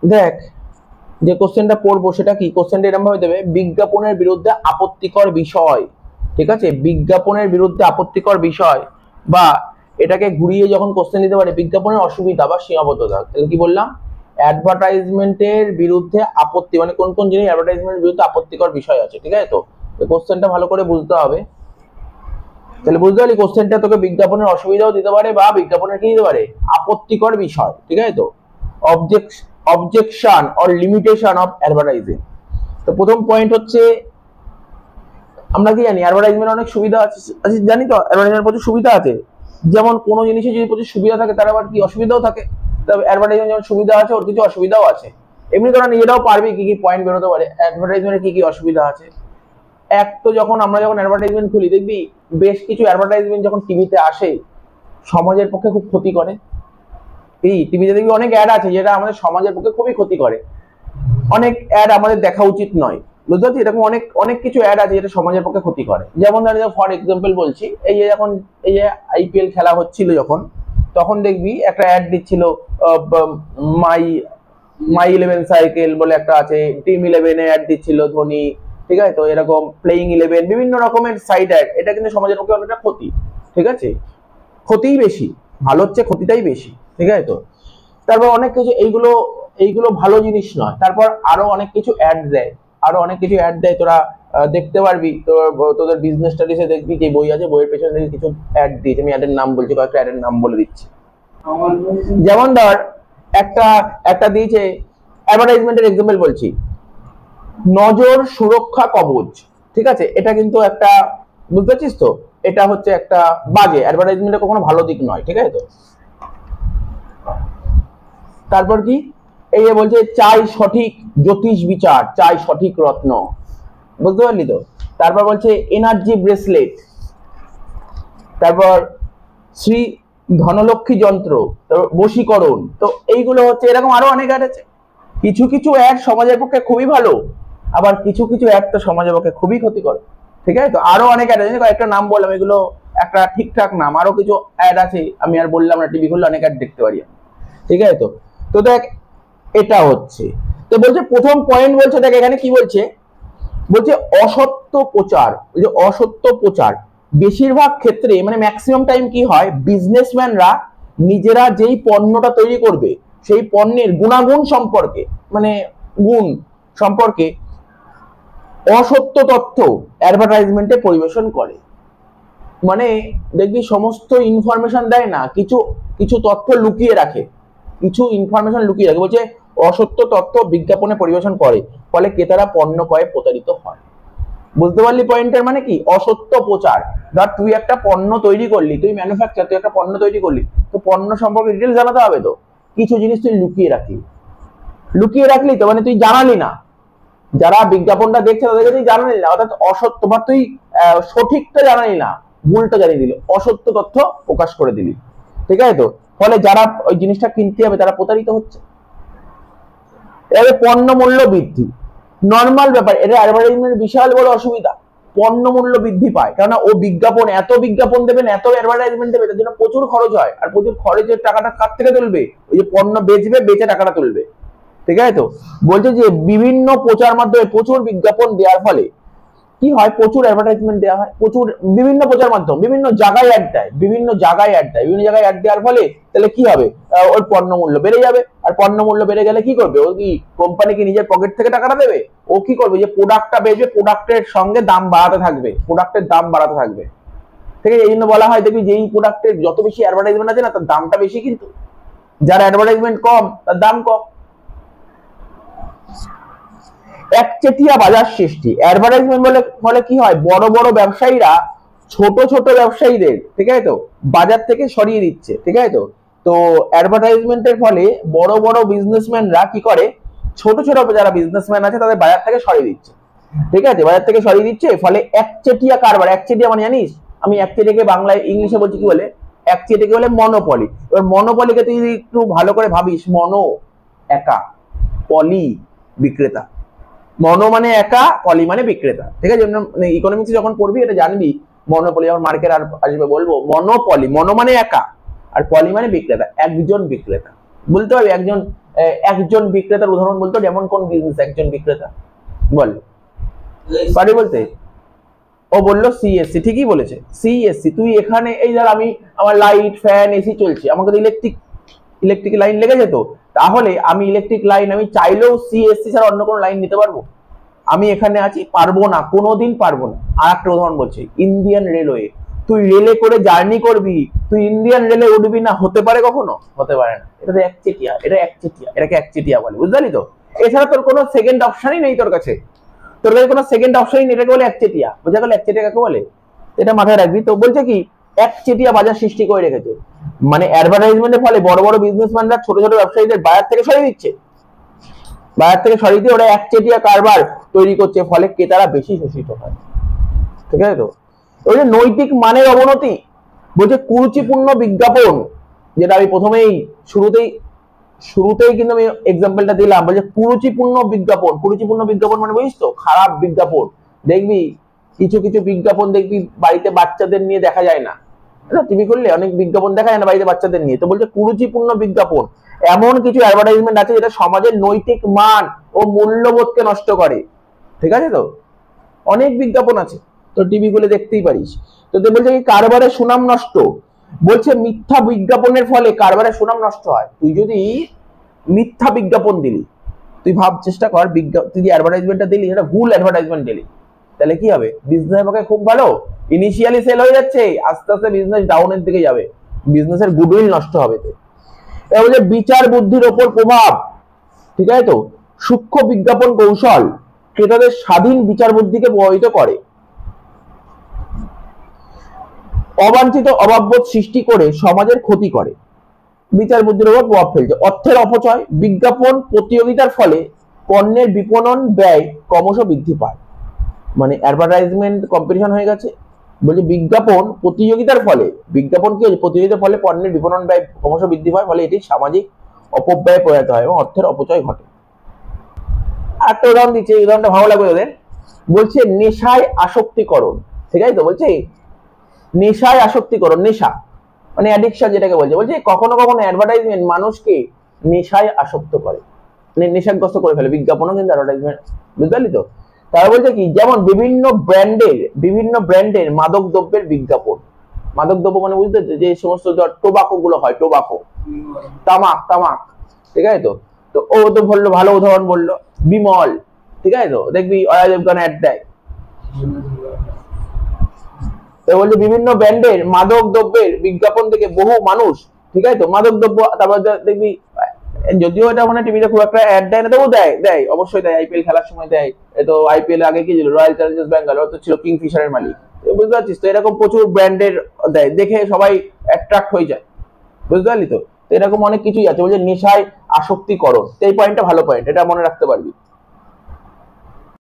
দেখ যে কোশ্চেনটা পড়বো সেটা কি, কোশ্চেনটা এরকম ভাবে দেবে, বিজ্ঞাপনের বিরুদ্ধে আপত্তিকর বিষয়, ঠিক আছে, বিজ্ঞাপনের বিরুদ্ধে আপত্তিকর বিষয়, বা এটাকে ঘুরিয়ে যখন কোশ্চেন দিতে পারে বিজ্ঞাপনের অসুবিধা বা সীমাবদ্ধতা, তাহলে কি বললাম, অ্যাডভার্টাইজমেন্টের বিরুদ্ধে আপত্তি, মানে কোন কোন জিনিস অ্যাডভার্টাইজমেন্টের বিরুদ্ধে আপত্তিকর বিষয় আছে, ঠিক আছে। তো কোশ্চেনটা ভালো করে বুঝতে হবে। তাহলে বুঝতে পারলি কোশ্চেনটা তোকে বিজ্ঞাপনের অসুবিধাও দিতে পারে বা বিজ্ঞাপনের কি দিতে পারে, আপত্তিকর বিষয়, ঠিক আছে। তো objection or limitation of advertising. তো প্রথম পয়েন্ট হচ্ছে, আমরা কি জানি অ্যাডভার্টাইজমেন্ট অনেক সুবিধা আছে, জানি তো অ্যাডভার্টাইজমেন্ট প্রচুর সুবিধা আছে। যেমন কোনো জিনিসে যদি প্রচুর সুবিধা থাকে তার আবার কি অসুবিধাও থাকে। তবে অ্যাডভার্টাইজমেন্ট যেমন সুবিধা আছে ওর কিছু অসুবিধাও আছে। এমনি তোরা নিজেরাও পারবি কি কি পয়েন্ট বেরোতে পারে অ্যাডভার্টাইজমেন্টের কি কি অসুবিধা আছে। এক তো আমরা যখন অ্যাডভার্টাইজমেন্ট খুলি দেখবি বেশ কিছু অ্যাডভার্টাইজমেন্ট যখন টিভিতে আসে সমাজের পক্ষে খুব ক্ষতি করে। এই টিভিতে দেখবি অনেক অ্যাড আছে যেটা আমাদের সমাজের পক্ষে খুবই ক্ষতি করে। অনেক অ্যাড আমাদের দেখা উচিত নয়, বুঝতে পারছি, এরকম অনেক অনেক কিছু অ্যাড আছে যেটা সমাজের পক্ষে ক্ষতি করে। যেমন ধরে ফর এক্সাম্পল বলছি, এই যে যখন এই যে আইপিএল খেলা হচ্ছিল যখন, তখন দেখবি একটা অ্যাড দিচ্ছিল মাই মাই ইলেভেন সাইকেল বলে একটা আছে, টিম ইলেভেনে অ্যাড দিচ্ছিল ধোনি, ঠিক আছে। তো এরকম প্লেইং ইলেভেন বিভিন্ন রকমের সাইড অ্যাড, এটা কিন্তু সমাজের পক্ষে অনেকটা ক্ষতি, ঠিক আছে, ক্ষতিই বেশি, ভালো হচ্ছে ক্ষতিটাই বেশি, ঠিক আছে। তো তারপর অনেক কিছু এইগুলো এইগুলো ভালো জিনিস নয়। তারপর আরো অনেক কিছু অ্যাড দেয়, আরো অনেক কিছু অ্যাড দেয়, তোরা দেখতে পারবি, তোদের বিজনেস স্টাডিজে দেখবি যে বই আছে বইয়ের পেছনে দেখবি কিছু অ্যাড দিয়েছে। আমি অ্যাডের নাম বলছি, কয়েকটা অ্যাডের নাম বলে দিচ্ছি। যেমন ধর একটা একটা দিয়েছে, অ্যাডভার্টাইজমেন্টের এক্সাম্পল বলছি, নজর সুরক্ষা কবচ, ঠিক আছে। এটা কিন্তু একটা, বুঝতে পারছিস তো, এটা হচ্ছে একটা বাজে, অ্যাডভার্টাইজমেন্টের কখনো ভালো দিক নয়, ঠিক আছে। তো তারপর কি, এই যে বলছে চাই সঠিক জ্যোতিষ বিচার, চাই সঠিক রত্ন, বুঝতে পারলি তো। তারপর বলছে এনার্জি ব্রেসলেট, তারপর শ্রী ধনলক্ষ্মী যন্ত্র, বশীকরণ। তো এইগুলো হচ্ছে, এরকম আরো অনেক অ্যাড আছে। কিছু কিছু অ্যাড সমাজের পক্ষে খুবই ভালো, আবার কিছু কিছু অ্যাড তো সমাজের পক্ষে খুবই ক্ষতিকর, ঠিক আছে। তো আরো অনেক অ্যাড আছে, কয়েকটা নাম বললাম, এগুলো একটা ঠিকঠাক নাম, আরো কিছু অ্যাড আছে আমি আর বললাম না, টিভি খুললে অনেক অ্যাড দেখতে পারি, ঠিক আছে। তো তো দেখ এটা হচ্ছে, তো বলছে প্রথম পয়েন্ট বলছে, দেখ এখানে কি বলছে, বলছে অসত্য প্রচার। যে অসত্য প্রচার বেশিরভাগ ক্ষেত্রে, মানে ম্যাক্সিমাম টাইম কি হয়, বিজনেসম্যানরা নিজেরা যেই পণ্যটা তৈরি করবে সেই পণ্যের গুণাগুণ সম্পর্কে, মানে গুণ সম্পর্কে অসত্য তথ্য অ্যাডভার্টাইজমেন্টে পরিবেশন করে। মানে দেখবি সমস্ত ইনফরমেশন দেয় না, কিছু কিছু তথ্য লুকিয়ে রাখে, কিছু ইনফরমেশন লুকিয়ে রাখে। বলছে অসত্য তথ্য বিজ্ঞাপনে পরিবেশন করে, ফলে ক্রেতারা পণ্য ক্রয়ে প্রতারিত হয়। বুঝতে পারলি পয়েন্টের মানে কি, অসত্য প্রচার। ধর তুই একটা পণ্য তৈরি করলি, তুই ম্যানুফ্যাকচার, তুই একটা পণ্য তৈরি করলি, তো পণ্য সম্পর্কে ডিটেলস জানাতে হবে। তো কিছু জিনিস তুই লুকিয়ে রাখলি, তো মানে তুই জানালি না, যারা বিজ্ঞাপনটা দেখছে তাদেরকে তুই জানালি না, অর্থাৎ অসত্য, বা তুই সঠিকটা জানালি না, ভুলটা জানিয়ে দিলি, অসত্য তথ্য প্রকাশ করে দিলি, ঠিক আছে। তো ফলে যারা ওই জিনিসটা কিনতে হবে তারা প্রতারিত হচ্ছে। এবারে পণ্য মূল্য বৃদ্ধি, নর্মাল ব্যাপার, এটা অ্যাডভার্টাইজমেন্টের বিশাল বড় অসুবিধা। পণ্য মূল্য বৃদ্ধি পায়, কারণ ও বিজ্ঞাপন, এত বিজ্ঞাপন দেবেন, এত অ্যাডভার্টাইজমেন্ট দেবে, তার জন্য প্রচুর খরচ হয়, আর প্রচুর খরচের টাকাটা কার থেকে তুলবে, ওই যে পণ্য বেচবে, বেচে টাকাটা তুলবে, ঠিক আছে। তো বলছে যে বিভিন্ন প্রচার মাধ্যমে প্রচুর বিজ্ঞাপন দেওয়ার ফলে কি হয়, প্রচুর অ্যাডভার্টাইজমেন্ট দেওয়া হয়, প্রচুর বিভিন্ন প্রচার মাধ্যম, বিভিন্ন জায়গায় অ্যাড দেয়, বিভিন্ন জায়গায় অ্যাড দেওয়ার ফলে তাহলে কি হবে, ওর পণ্য মূল্য বেড়ে যাবে, আর পণ্য মূল্য বেড়ে গেলে কি করবে, ও কি কোম্পানি কি নিজের পকেট থেকে টাকাটা দেবে, ও কি করবে, যে প্রোডাক্টটা বেচবে, প্রোডাক্টের সঙ্গে দাম বাড়াতে থাকবে, প্রোডাক্টের দাম বাড়াতে থাকবে, ঠিক আছে। এই জন্য বলা হয়, দেখবি যেই প্রোডাক্টের যত বেশি অ্যাডভার্টাইজমেন্ট আছে না, তার দামটা বেশি, কিন্তু যার অ্যাডভার্টাইজমেন্ট কম তার দাম কম। একচেটিয়া বাজার সৃষ্টি, অ্যাডভার্টাইজমেন্ট বলে ফলে কি হয়, বড় বড় ব্যবসায়ীরা ছোট ছোট ব্যবসায়ীদের, ঠিক আছে তো, বাজার থেকে সরিয়ে দিচ্ছে, ঠিক আছে। তো তো অ্যাডভার্টাইজমেন্টের ফলে বড় বড় বিজনেসম্যানরা কি করে, ছোট ছোট যারা বিজনেসম্যান আছে তাদের বাজার থেকে সরিয়ে দিচ্ছে, ঠিক আছে, বাজার থেকে সরিয়ে দিচ্ছে। ফলে একচেটিয়া কারবার, একচেটিয়া মানে জানিস, আমি একচেটিয়াকে বাংলায় ইংলিশে বলছি কি বলে, একচেটিয়াকে বলে মনোপলি। এবার মনোপলিকে তুই একটু ভালো করে ভাবিস, মনো একা, পলি বিক্রেতা, মনো মানে একা, পলি মানে বিক্রেতা, ঠিক আছে। মানে ইকোনমিক্স যখন পড়বি এটা জানবি, মনোপলি, যখন মার্কেট আর আসবে বলবো মনোপলি, মনো মানে একা আর পলি মানে বিক্রেতা, একজন বিক্রেতা, বলতে পারবি একজন বিক্রেতার উদাহরণ বলতে পারবি? এমন কোন বিজনেস একজন বিক্রেতা? বল, পারি বলতে? ও বললো সিএসসি, ঠিকই বলেছে সিএসসি। তুই এখানে এই ধর আমি আমার লাইট ফ্যান এসি চলছে, আমাকে তো ইলেকট্রিক লাইন লেগে যেত, তাহলে আমি ইলেকট্রিক লাইন আমি চাইলেও সিএসসি ছাড়া অন্য কোনো লাইন নিতে পারবো? আমি এখানে আছি, পারবো না, কোনোদিন পারবো না। আর একটা উদাহরণ বলছি, ইন্ডিয়ান রেলওয়ে। তুই রেলে করে জার্নি করবি, তুই ইন্ডিয়ান রেলে উঠবি না, হতে পারে কখনো? হতে পারে না। এটা তো একচেটিয়া, এটাকে একচেটিয়া বলে, বুঝলি তো? এছাড়া তোর কোনো সেকেন্ড অপশনই নেই তোর কাছে, কোনো সেকেন্ড অপশনই নেই, এটাকে বলে একচেটিয়া। বোঝা গেল একচেটিয়া কাকে বলে? এটা মাথায় রাখবি। তো বলছে কি, একচেটিয়া বাজার সৃষ্টি করে রেখেছে, মানে অ্যাডভার্টাইজমেন্টের ফলে বড় বড় বিজনেসম্যানরা ছোট ছোট ব্যবসায়ীদের বাজার থেকে সরিয়ে দিচ্ছে, ওরা একচেটিয়া কারবার তৈরি করছে, ফলে ক্রেতারা বেশি শোষিত হয়। ঠিক আছে তো? ওই যে নৈতিক মানের অবনতি, বলছে কুরুচিপূর্ণ বিজ্ঞাপন, যেটা আমি প্রথমেই শুরুতেই কিন্তু আমি এক্সাম্পলটা দিলাম। বলছে কুরুচিপূর্ণ বিজ্ঞাপন মানে বুঝিস তো, খারাপ বিজ্ঞাপন। দেখবি কিছু কিছু বিজ্ঞাপন দেখবি বাড়িতে বাচ্চাদের নিয়ে দেখা যায় না, টিভি করলে অনেক বিজ্ঞাপন দেখা যায় না বাড়িতে বাচ্চাদের নিয়ে। তো বলছে কুরুচিপূর্ণ বিজ্ঞাপন, এমন কিছু অ্যাডভার্টাইজমেন্ট আছে যেটা সমাজের নৈতিক মান ও মূল্যবোধকে নষ্ট করে। ঠিক আছে তো? অনেক বিজ্ঞাপন আছে, তো টিভি গুলো দেখতেই পারিস। তো বলছে কি, কারবারের সুনাম নষ্ট। বলছে মিথ্যা বিজ্ঞাপনের ফলে কারবারের সুনাম নষ্ট হয়। তুই যদি মিথ্যা বিজ্ঞাপন দিলি, তুই ভাব, চেষ্টা কর, তুই যে অ্যাডভার্টাইজমেন্টটা দিলি সেটা ভুল অ্যাডভার্টাইজমেন্ট দিলি, তাহলে কি হবে? বিজনেসের পক্ষে খুব ভালো, ইনিশিয়ালি সেল হয়ে যাচ্ছে, আস্তে আস্তে বিজনেস ডাউনের দিকে যাবে, বিজনেসের গুডউইল নষ্ট হবে। তো এবার বলছে বিচার বুদ্ধির ওপর প্রভাব। ঠিক আছে তো? সূক্ষ্ম বিজ্ঞাপন কৌশল ক্রেতাদের স্বাধীন বিচার বুদ্ধিকে প্রভাবিত করে, অবাঞ্ছিত অভাববোধ সৃষ্টি করে সমাজের ক্ষতি করে, বিচার বুদ্ধির উপর প্রভাব ফেলছে। অর্থের অপচয়, বিজ্ঞাপন প্রতিযোগিতার ফলে পণ্যের বিপণন ব্যয় ক্রমশ বৃদ্ধি পায়, মানে অ্যাডভার্টাইজমেন্ট কম্পিটিশন হয়ে গেছে। বলছে বিজ্ঞাপন প্রতিযোগিতার ফলে, বিজ্ঞাপন কি হচ্ছে, প্রতিযোগিতার ফলে পণ্যের বিপণন ব্যয় ক্রমশ বৃদ্ধি পায়, ফলে এটি সামাজিক অপব্যয়ে পরিণত হয় এবং অর্থের অপচয় ঘটে। একটা উদাহরণ দিচ্ছে, এই উদাহরণটা ভালো লাগবে ওদের। বলছে নেশায় আসক্তিকরণ। ঠিক আছে তো? বলছে নেশায় আসক্তিকরণ, নেশা মানে অ্যাডিকশন যেটাকে বলছে। বলছে কখনো কখনো অ্যাডভার্টাইজমেন্ট মানুষকে নেশায় আসক্ত করে, মানে নেশাগ্রস্ত করে ফেলে। বিজ্ঞাপনও কিন্তু অ্যাডভার্টাইজমেন্ট, বুঝতে পারলি তো? তারা বলছে কি, যেমন বিভিন্ন ব্র্যান্ডের মাদক দ্রব্যের বিজ্ঞাপন। মাদক দ্রব্য মানে বুঝতে, যে সমস্ত টোবাকো গুলো হয়, টোবাকো, তামাক। ঠিক আছে তো? তো ও তো বললো, ভালো উদাহরণ বললো, বিমল। ঠিক আছে তো? দেখবি অজয় দেবগন অ্যাড দেয়। তো বলছে বিভিন্ন ব্র্যান্ডের মাদক দ্রব্যের বিজ্ঞাপন থেকে বহু মানুষ, ঠিক আছে তো, মাদক দ্রব্য, তারপর দেখবি, যদিও এটা মানে টিভিতে খুব একটা অ্যাড দেয় না, তবু দেয় অবশ্যই দেয়, আইপিএল খেলার সময় দেয়। তো আইপিএল আগে কি ছিল, রয়্যাল চ্যালেঞ্জার্স ব্যাঙ্গালোর তো ছিল কিংফিশারের মালিক, বুঝতে পারছিস তো? এরকম প্রচুর ব্র্যান্ডের দেয়, দেখে সবাই অ্যাট্রাক্ট হয়ে যায়, বুঝতে পারলি তো? এরকম অনেক কিছুই আছে। বলছে নেশায় আসক্তিকরণ, এই পয়েন্টটা ভালো পয়েন্ট, এটা মনে রাখতে পারবি।